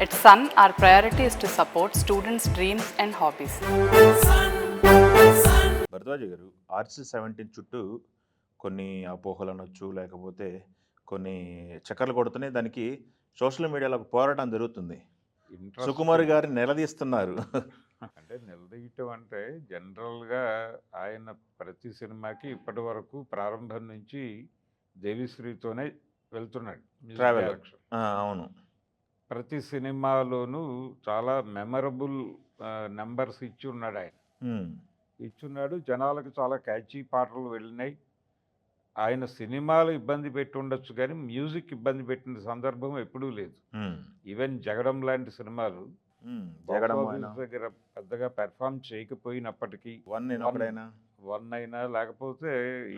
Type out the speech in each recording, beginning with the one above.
At Sun, our priority is to support students' dreams and hobbies. Bharadwaj గారు, RC-17 చుట్టూ కొన్ని అపోహలు అనొచ్చు, లేకపోతే కొన్ని చక్కర్లు కొడుతున్నాయి. దానికి సోషల్ మీడియాలో ఒక పోరాటం జరుగుతుంది. సుకుమార్ గారు నిలదీస్తున్నారు. అంటే నిలదీయటం అంటే జనరల్గా ఆయన ప్రతి సినిమాకి ఇప్పటి వరకు ప్రారంభం నుంచి దేవిశ్రీతోనే వెళ్తున్నాడు ట్రావెల్. అవును. ప్రతి సినిమాలోనూ చాలా మెమరబుల్ నెంబర్స్ ఇచ్చి ఉన్నాడు ఆయన. ఇచ్చున్నాడు, జనాలకు చాలా క్యాచీ పాటలు వెళ్ళినాయి. ఆయన సినిమాలు ఇబ్బంది పెట్టి ఉండొచ్చు కానీ మ్యూజిక్ ఇబ్బంది పెట్టిన సందర్భం ఎప్పుడూ లేదు. ఈవెన్ జగడం లాంటి సినిమాలు దగ్గర పెద్దగా పెర్ఫామ్ చేయకపోయినప్పటికీ వన్ అయినా లేకపోతే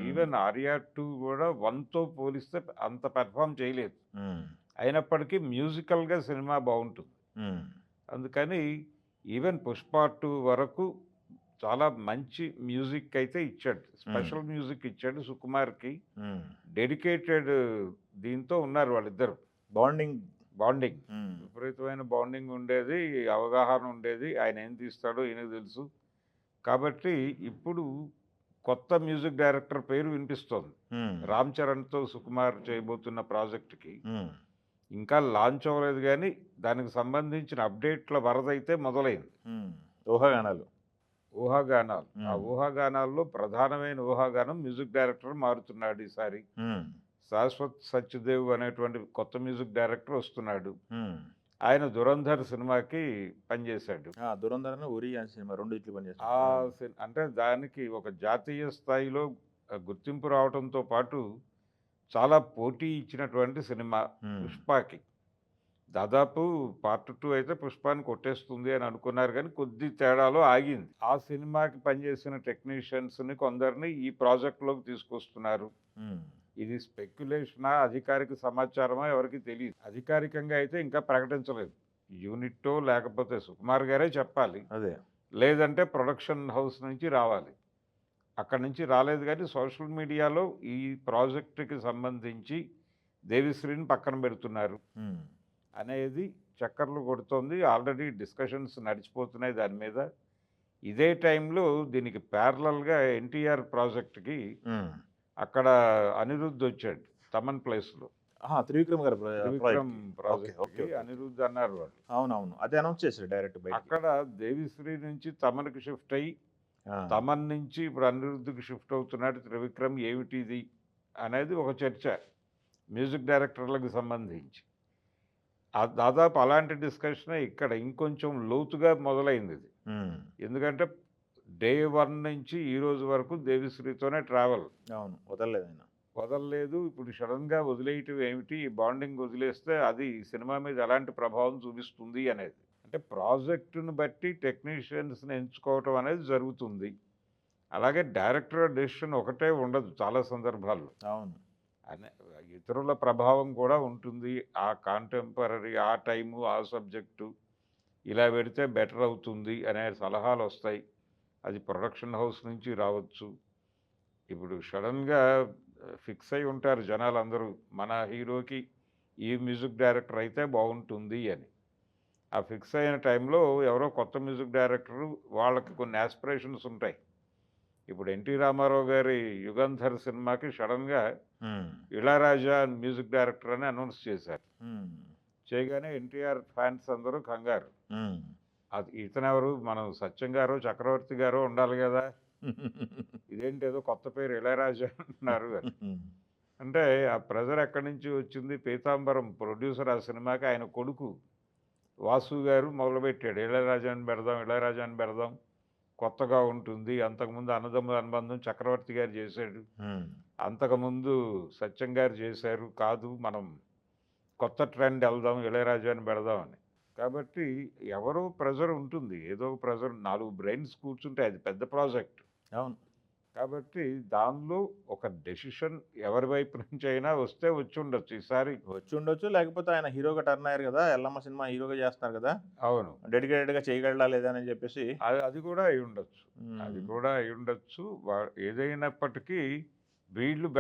ఈవెన్ ఆర్యా 2 కూడా 1తో పోలిస్తే అంత పెర్ఫామ్ చేయలేదు. అయినప్పటికీ మ్యూజికల్గా సినిమా బాగుంటుంది. అందుకని ఈవెన్ పుష్ప 2 వరకు చాలా మంచి మ్యూజిక్ అయితే ఇచ్చాడు, స్పెషల్ మ్యూజిక్ ఇచ్చాడు. సుకుమార్కి డెడికేటెడ్ దీంతో ఉన్నారు వాళ్ళిద్దరు. బాండింగ్ విపరీతమైన బాండింగ్ ఉండేది, అవగాహన ఉండేది. ఆయన ఏం తీస్తాడో ఈయనకు తెలుసు. కాబట్టి ఇప్పుడు కొత్త మ్యూజిక్ డైరెక్టర్ పేరు వినిపిస్తోంది. రామ్ చరణ్తో సుకుమార్ చేయబోతున్న ప్రాజెక్టుకి ఇంకా లాంచ్ అవ్వలేదు కానీ దానికి సంబంధించిన అప్డేట్ల వరద అయితే మొదలైంది. ఊహాగానాలు. ఆ ఊహాగానాల్లో ప్రధానమైన ఊహాగానం మ్యూజిక్ డైరెక్టర్ మారుతున్నాడు ఈసారి. శాశ్వత్ సత్యదేవ్ అనేటువంటి కొత్త మ్యూజిక్ డైరెక్టర్ వస్తున్నాడు. ఆయన దురంధర్ సినిమాకి పనిచేశాడు. అంటే దానికి ఒక జాతీయ స్థాయిలో గుర్తింపు రావడంతో పాటు చాలా పోటీ ఇచ్చినటువంటి సినిమా పుష్పకి. దాదాపు పార్ట్ 2 అయితే పుష్పాన్ని కొట్టేస్తుంది అని అనుకున్నారు కానీ కొద్ది తేడాలో ఆగింది. ఆ సినిమాకి పనిచేసిన టెక్నీషియన్స్ని కొందరిని ఈ ప్రాజెక్ట్లోకి తీసుకొస్తున్నారు. ఇది స్పెక్యులేషనా, అధికారిక సమాచారమా ఎవరికి తెలియదు. అధికారికంగా అయితే ఇంకా ప్రకటించలేదు. యూనిట్టో లేకపోతే సుకుమార్ గారే చెప్పాలి, లేదంటే ప్రొడక్షన్ హౌస్ నుంచి రావాలి. అక్కడి నుంచి రాలేదు కానీ సోషల్ మీడియాలో ఈ ప్రాజెక్టుకి సంబంధించి దేవిశ్రీని పక్కన పెడుతున్నారు అనేది చక్కర్లు కొడుతోంది. ఆల్రెడీ డిస్కషన్స్ నడిచిపోతున్నాయి దాని మీద. ఇదే టైంలో దీనికి ప్యారలల్గా ఎన్టీఆర్ ప్రాజెక్ట్కి అక్కడ అనిరుద్ధ్ వచ్చాడు తమన్ ప్లేస్లో. త్రివిక్రమ్ ప్రాజెక్ట్ అనిరుద్ధ్ అన్నారు వాళ్ళు. అవునవును, అదే అనౌన్స్ చేశారు డైరెక్ట్. అక్కడ దేవిశ్రీ నుంచి తమన్కి షిఫ్ట్ అయ్యి తమన్ నుంచి ఇప్పుడు అనిరుద్ధ్కి షిఫ్ట్ అవుతున్నాడు త్రివిక్రమ్. ఏమిటిది అనేది ఒక చర్చ మ్యూజిక్ డైరెక్టర్లకు సంబంధించి. దాదాపు అలాంటి డిస్కషనే ఇక్కడ ఇంకొంచెం లోతుగా మొదలైంది ఇది. ఎందుకంటే డే 1 నుంచి ఈ రోజు వరకు దేవిశ్రీతోనే ట్రావెల్. అవును, వదలలేదు. ఇప్పుడు సడన్గా వదిలేయటం ఏమిటి, బాండింగ్ వదిలేస్తే అది సినిమా మీద ఎలాంటి ప్రభావం చూపిస్తుంది అనేది. అంటే ప్రాజెక్టును బట్టి టెక్నీషియన్స్ని ఎంచుకోవటం అనేది జరుగుతుంది. అలాగే డైరెక్టర్ డెసిషన్ ఒకటే ఉండదు చాలా సందర్భాల్లో. అవును, ఇతరుల ప్రభావం కూడా ఉంటుంది. ఆ కాంటెంపరీ, ఆ టైము, ఆ సబ్జెక్టు ఇలా పెడితే బెటర్ అవుతుంది అనే సలహాలు వస్తాయి. అది ప్రొడక్షన్ హౌస్ నుంచి రావచ్చు. ఇప్పుడు సడన్గా ఫిక్స్ అయి ఉంటారు జనాలు అందరూ, మన హీరోకి ఈ మ్యూజిక్ డైరెక్టర్ అయితే బాగుంటుంది అని. ఆ ఫిక్స్ అయిన టైంలో ఎవరో కొత్త మ్యూజిక్ డైరెక్టరు, వాళ్ళకి కొన్ని ఆస్పిరేషన్స్ ఉంటాయి. ఇప్పుడు ఎన్టీ రామారావు గారి యుగంధర్ సినిమాకి సడన్గా ఇళయరాజా మ్యూజిక్ డైరెక్టర్ అని అనౌన్స్ చేశారు. చేయగానే ఎన్టీఆర్ ఫ్యాన్స్ అందరూ కంగారు. అది ఇతనెవరు, మనం సత్యం గారు చక్రవర్తి గారు ఉండాలి కదా, ఇదేంటి ఏదో కొత్త పేరు ఇళయరాజా అంటున్నారు అని. అంటే ఆ ప్రెజర్ ఎక్కడి నుంచి వచ్చింది? పీతాంబరం ప్రొడ్యూసర్ ఆ సినిమాకి ఆయన కొడుకు వాసు గారు మొదలుపెట్టాడు, ఇళయరాజాని పెడదాం, కొత్తగా ఉంటుంది. అంతకుముందు అన్నదమ్ముల అనుబంధం చక్రవర్తి గారు చేశాడు, అంతకుముందు సత్యం గారు చేశారు. కాదు, మనం కొత్త ట్రెండ్ వెళ్దాం, ఇళయరాజాని పెడదాం అని. కాబట్టి ఎవరో ప్రెజర్ ఉంటుంది, ఏదో ప్రెజర్. 4 బ్రెయిన్స్ కూర్చుంటే అది పెద్ద ప్రాజెక్ట్. అవును. కాబట్టి దానిలో ఒక డెసిషన్ ఎవరి వైపు నుంచి అయినా వస్తే వచ్చి ఉండొచ్చు. ఈసారి వచ్చి ఉండొచ్చు, లేకపోతే ఆయన హీరోగా టర్న్ అయ్యారు కదా, ఎల్లమ్మ సినిమా హీరోగా చేస్తున్నారు కదా. అవును, డెడికేటెడ్గా చేయగలడా లేదా అని చెప్పేసి అది కూడా అయి ఉండొచ్చు. ఏదైనప్పటికీ వీళ్ళు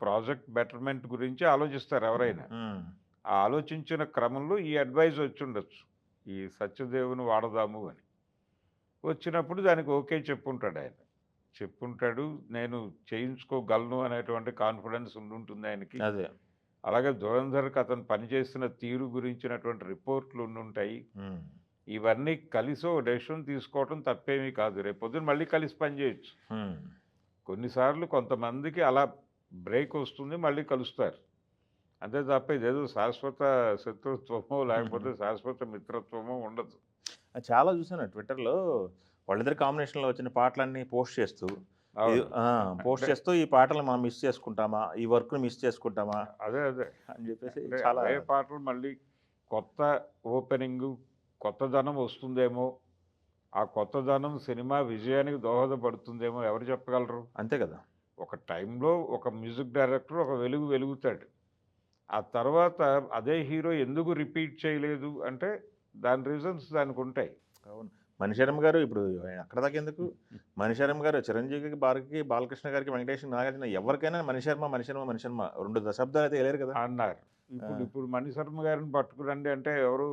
ప్రాజెక్ట్ బెటర్మెంట్ గురించి ఆలోచిస్తారు ఎవరైనా. ఆ ఆలోచించిన క్రమంలో ఈ అడ్వైజ్ వచ్చుండొచ్చు, ఈ సత్యదేవుని వాడదాము అని. వచ్చినప్పుడు దానికి ఓకే చెప్పుంటాడు ఆయన. చెప్పుంటాడు, నేను చేయించుకోగలను అనేటువంటి కాన్ఫిడెన్స్ ఉండుంటుంది ఆయనకి. అదే. అలాగే ధురంధర్‌కి అతను పనిచేసిన తీరు గురించినటువంటి రిపోర్ట్‌లు ఉండుంటాయి. హ్మ్. ఇవన్నీ కలిసి ఓ డెసిషన్ తీసుకోవటం తప్పేమీ కాదు. రేపొద్దున మళ్ళీ కలిసి పనిచేయొచ్చు. హ్మ్. కొన్నిసార్లు కొంతమందికి అలా బ్రేక్ వస్తుంది, మళ్ళీ కలుస్తారు. అంతే తప్ప ఇదేదో శాశ్వత శత్రుత్వమో లేకపోతే శాశ్వత మిత్రత్వమో ఉండదు. చాలా చూసాను ట్విట్టర్‌లో వాళ్ళిద్దరి కాంబినేషన్‌లో వచ్చిన పాటలన్నీ పోస్ట్ చేస్తూ ఇది అవును. పోస్ట్ అంటే చేస్తూ ఈ పాటలు మనం మిస్ చేసుకుంటామా? ఈ వర్క్‌ని మిస్ చేసుకుంటామా? అదే. అదే. అని చెప్పేసి అంటే చాలా అవే పాటలు మళ్ళీ కొత్త ఓపెనింగు, కొత్తదనం వస్తుందేమో, ఆ కొత్తదనం సినిమా విజయానికి దోహదపడుతుందేమో ఎవరు చెప్పగలరు? అంతే కదా! ఒక టైంలో ఒక మ్యూజిక్ డైరెక్టర్ ఒక వెలుగు వెలుగుతాడు. ఆ తర్వాత అదే హీరో ఎందుకు రిపీట్ చేయలేదు అంటే దాని రీజన్స్ దానికుంటాయి. అవును. మణిశర్మ గారు ఇప్పుడు అక్కడ దాకా ఎందుకు? మణిశర్మ గారు చిరంజీవికి, భారతికి, బాలకృష్ణ గారికి, వెంకటేష్‌కి, నాగార్జున ఎవరికైనా మణిశర్మ 2 దశాబ్దాలు అయితే ఎళ్ళారు కదా! అన్నారు. ఆ! ఇప్పుడు మణిశర్మ గారిని పట్టుకురండి అంటే ఎవరు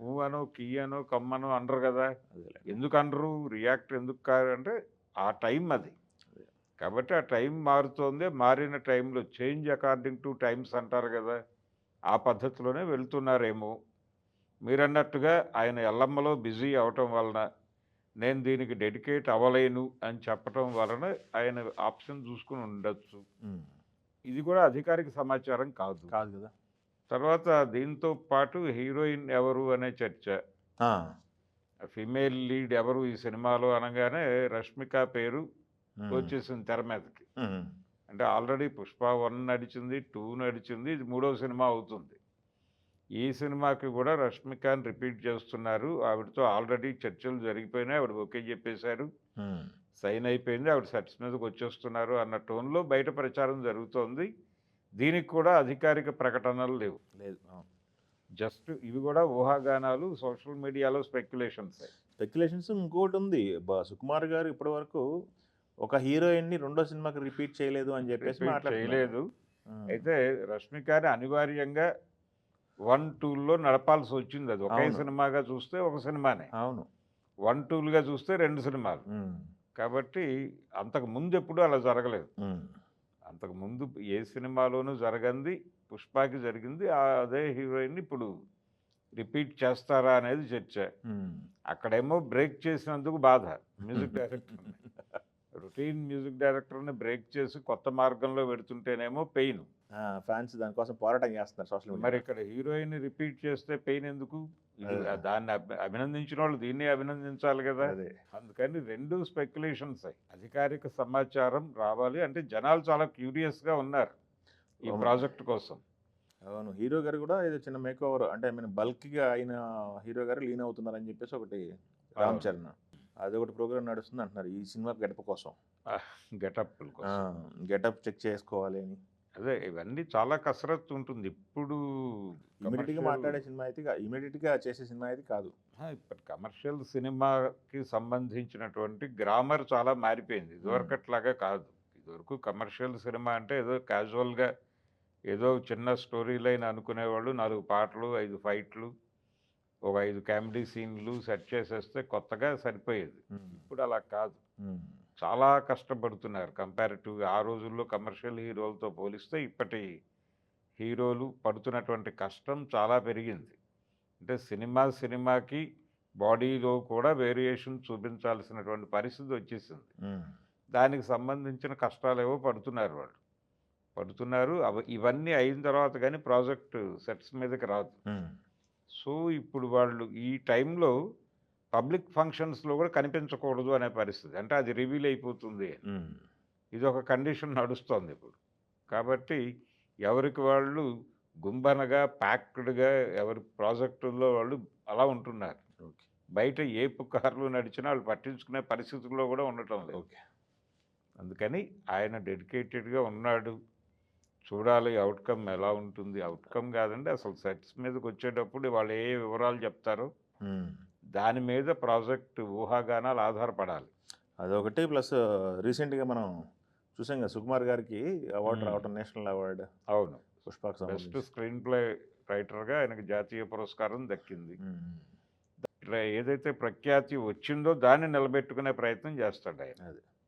ఊ అనో, కీ అనో, కమ్మనో అనరు గదా! అదేలే. ఎందుకనరు? రియాక్ట్ ఎందుకు కారు అంటే ఆ టైం అది. కాబట్టి ఆ టైం మారుతోంది. మారిన టైంలో చేంజ్ అకార్డింగ్ టు టైమ్స్ అంటారు గదా! ఆ పద్ధతిలోనే వెళ్తున్నారేమో. మీరన్నట్టుగా ఆయన ఎల్లమ్మలో బిజీ అవ్వటం వలన, నేను దీనికి డెడికేట్ అవ్వలేను అని చెప్పటం వలన ఆయన ఆప్షన్ చూసుకొని ఉండొచ్చు. హ్మ్. ఇది కూడా అధికారిక సమాచారం కాదు. కాదు కదా! తర్వాత దీంతో పాటు హీరోయిన్ ఎవరు అనే చర్చ. ఆ! ఫీమేల్ లీడ్ ఎవరు ఈ సినిమాలో అనగానే 'రష్మిక' పేరు హ్మ్. వచ్చేసింది తెర మీదకి. హ్మ్. అంటే ఆల్రెడీ 'పుష్ప 1' నడిచింది, 2 నడిచింది. ఇది మూడో సినిమా అవుతుంది. ఈ సినిమాకి కూడా 'రష్మిక'ని రిపీట్ చేస్తున్నారు. ఆవిడతో ఆల్రెడీ చర్చలు జరిగిపోయినాయి. ఆవిడ ఓకే చెప్పేశారు. హ్మ్. సైన్ అయిపోయింది. ఆవిడ సెట్స్ మీదకొచ్చేస్తున్నారు అన్న టోన్‌లో బయట ప్రచారం జరుగుతోంది. దీనికి కూడా అధికారిక ప్రకటనలు లేవు. లేదు. అవును. జస్ట్ ఇవి కూడా ఊహాగానాలు, సోషల్ మీడియాలో స్పెక్యులేషన్సే. స్పెక్యులేషన్స్ ఇంకోటుంది. సుకుమార్ గారు ఇప్పటివరకు ఒక హీరోయిన్‌ని రెండో సినిమాకి రిపీట్ చేయలేదు అని చెప్పేసి రిపీట్ మాట్లాడుతున్నారు. చేయలేదు. హ్మ్. అయితే రష్మికని అనివార్యంగా 1, 2లో నడపాల్సొచ్చింది. అది ఒకే అవును. సినిమాగా చూస్తే ఒక సినిమానే. అవును. 1, 2లుగా చూస్తే 2 సినిమాలు. హ్మ్. కాబట్టి అంతకు ముందెప్పుడూ అలా జరగలేదు. హ్మ్. అంతకుముందు ఏ సినిమాలోనూ జరగంది 'పుష్పకి' జరిగింది. అదే హీరోయిన్‌ని ఇప్పుడు రిపీట్ చేస్తారా అనేది చర్చ. హ్మ్. అక్కడేమో బ్రేక్ చేసినందుకు బాధ మ్యూజిక్ డైరెక్టర్‌ని. రొటీన్ మ్యూజిక్ డైరెక్టర్‌ని బ్రేక్ చేసి కొత్త మార్గంలో వెడుతుంటేనేమో పెయిన్. ఆ! ఫ్యాన్స్ దానికోసం పోరాటం చేస్తున్నారు సోషల్ మరి మీడియాలో. ఇక్కడ హీరోయిన్‌ని రిపీట్ చేస్తే పెయిన్ ఎందుకు? ఇది అదే. దాన్ని అభినందించినోళ్ళు దీన్ని అభినందించాలి గదా! అదే. అందుకని 2 స్పెక్యులేషన్సే. అధికారిక సమాచారం రావాలి అంటే జనాలు చాలా క్యూరియస్‌గా ఉన్నారు ఈ అవును. ప్రాజెక్ట్ కోసం. అవును. హీరో గారు కూడా ఏదో చిన్న మేకోవర్ అంటే బల్క్‌గా అయిన హీరో గారు లీన్ అవుతున్నారని చెప్పేసి ఒకటి 'రామ్ అవును. చరణ్' అదొకటి ప్రోగ్రామ్ నడుస్తుంది అంటున్నారు. ఈ సినిమా గెటప్ కోసం. గెటప్పుల ఆ! కోసం. గెటప్ చెక్ చేసుకోవాలి అని. అదే ఇవన్నీ చాలా కసరత్తు ఉంటుంది. ఇప్పుడు ఇమ్మీడియేట్‌గా కమర్షియల్ మాట్లాడే సినిమా అయితే ఇమ్మీడియేట్‌గా చేసే సినిమా అయితే కాదు. ఇప్పుడు కమర్షియల్ సినిమాకి సంబంధించినటువంటి గ్రామర్ చాలా మారిపోయింది. ఇదివరకట్లాగా కాదు. ఇదివరకు కమర్షియల్ సినిమా అంటే ఏదో క్యాజువల్‌గా ఏదో చిన్న స్టోరీ లైన్ అనుకునేవాళ్ళు. 4 పాటలు, 5 ఫైట్‌లు, ఒక 5 కామెడీ సీన్‌లు సెట్ చేసేస్తే కొత్తగా సరిపోయేది. హ్మ్. ఇప్పుడు అలా కాదు. హ్మ్. చాలా కష్టపడుతున్నారు కంపారిటివ్‌గా. ఆ రోజుల్లో కమర్షియల్ హీరోలతో పోలిస్తే ఇప్పటి హీరోలు పడుతున్నటువంటి కష్టం చాలా పెరిగింది. అంటే సినిమాకి బాడీలో కూడా వేరియేషన్ చూపించాల్సినటువంటి పరిస్థితి వచ్చేసింది. హ్మ్. దానికి సంబంధించిన కష్టాలేవో పడుతున్నారు వాళ్ళు. పడుతున్నారు. ఇవన్నీ అయిన తర్వాత గానీ ప్రాజెక్ట్ సెట్స్ మీదకి రాదు. హ్మ్. సో, ఇప్పుడు వాళ్ళు ఈ టైంలో పబ్లిక్ ఫంక్షన్స్‌లో కూడా కనిపించకూడదు అనే పరిస్థితి. అంటే అది రివీల్ అయిపోతుంది అని. హ్మ్. ఇదొక కండిషన్ నడుస్తోందిప్పుడు. కాబట్టి ఎవరికి వాళ్ళు గుంబనగా, ప్యాక్డ్‌గా ఎవరి ప్రాజెక్టుల్లో వాళ్ళు అలా ఉంటున్నారు. ఓకే. బయట ఏ పుకార్లు నడిచినా ఆళ్ళు పట్టించుకునే పరిస్థితుల్లో గూడా ఉండటం లేదు. ఓకే. అందుకని ఆయన డెడికేటెడ్‌గా ఉన్నాడు. చూడాలి ఔట్‌కమ్ ఎలా ఉంటుంది. ఔట్‌కమ్ గాదండి అసలు సెట్స్ మీదకొచ్చేటప్పుడు వాళ్ళు ఏ వివరాలు జెప్తారో హ్మ్. దాని మీద ప్రాజెక్ట్ ఊహాగానాలు ఆధారపడాలి. అదొకటి ప్లస్ రీసెంట్‌గా మనం చూసాం కదా! సుకుమార్ గారికి అవార్డ్ హ్మ్. రావటం నేషనల్ అవార్డ్ అవును. 'పుష్పకి' బెస్ట్ సంబంధించి. స్క్రీన్ ప్లే రైటర్గా ఆయనకు జాతీయ పురస్కారం దక్కింది. ఉమ్. ఇట్లా ఏదైతే ప్రఖ్యాతి వచ్చిందో దాన్ని నిలబెట్టుకునే ప్రయత్నం చేస్తాడు ఆయన. అది